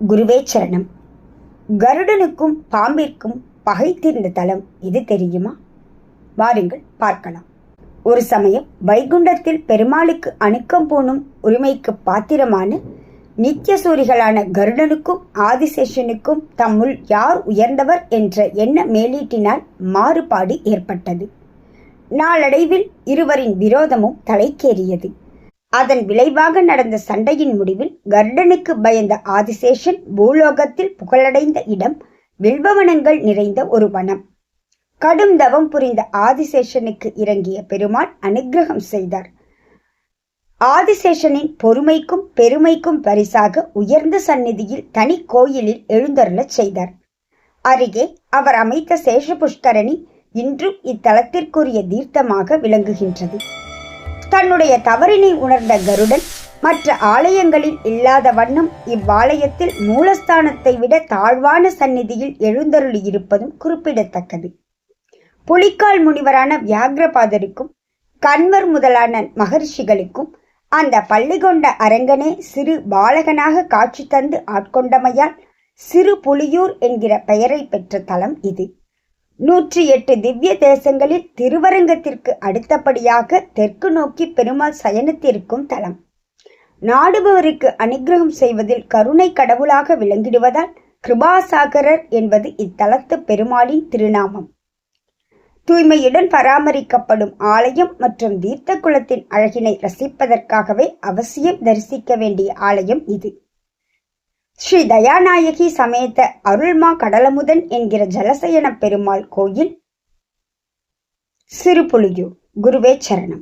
குருவே சரணம். கருடனுக்கும் பாம்பிற்கும் பகை தீர்ந்த தலம் இது தெரியுமா? வாருங்கள் பார்க்கலாம். ஒரு சமயம் வைகுண்டத்தில் பெருமாளுக்கு அணுக்கம் பூணும் உரிமைக்கு பாத்திரமான நித்தியசூரிகளான கருடனுக்கும் ஆதிசேஷனுக்கும் தம்முள் யார் உயர்ந்தவர் என்ற எண்ண மேலீட்டினால் மாறுபாடு ஏற்பட்டது. நாளடைவில் இருவரின் விரோதமும் தலைக்கேறியது. அதன் விளைவாக நடந்த சண்டையின் முடிவில் கருடனுக்கு பயந்த ஆதிசேஷன் பூலோகத்தில் புகழடைந்த இடம் வில்வவனங்கள் நிறைந்த ஒரு வனம். கடும் தவம் புரிந்த ஆதிசேஷனுக்கு இறங்கிய பெருமாள் அனுக்கிரகம் செய்தார். ஆதிசேஷனின் பொறுமைக்கும் பெருமைக்கும் பரிசாக உயர்ந்த சந்நிதியில் தனி கோயிலில் எழுந்தருளச் செய்தார். அருகே அவர் அமைத்த சேஷ புஷ்கரணி இன்றும் இத்தலத்திற்குரிய தீர்த்தமாக விளங்குகின்றது. தன்னுடைய தவறினை உணர்ந்த கருடன் மற்ற ஆலயங்களில் இல்லாத வண்ணம் இவ்வாலயத்தில் மூலஸ்தானத்தை விட தாழ்வான சந்நிதியில் எழுந்தருளியிருப்பதும் குறிப்பிடத்தக்கது. புலிக்கால் முனிவரான வியாகிரபாதருக்கும் கண்வர் முதலான மகர்ஷிகளுக்கும் அந்த பள்ளி கொண்ட அரங்கனே சிறு பாலகனாக காட்சி தந்து ஆட்கொண்டமையால் சிறு புலியூர் என்கிற பெயரை பெற்ற தலம் இது. 108 திவ்ய தேசங்களில் திருவரங்கத்திற்கு அடுத்தபடியாக தெற்கு நோக்கி பெருமாள் சயனித்திருக்கும் தலம். நாடுபவருக்கு அனுக்கிரகம் செய்வதில் கருணை கடவுளாக விளங்கிடுவதால் கிருபாசாகரர் என்பது இத்தலத்து பெருமாளின் திருநாமம். தூய்மையுடன் பராமரிக்கப்படும் ஆலயம் மற்றும் தீர்த்த குளத்தின் அழகினை ரசிப்பதற்காகவே அவசியம் தரிசிக்க வேண்டிய ஆலயம் இது. ஸ்ரீ தயாநாயகி சமேத அருள்மா கடலமுதன் என்கிற ஜலசயன பெருமாள் கோயில், சிறுபுலியூர். குருவே சரணம்.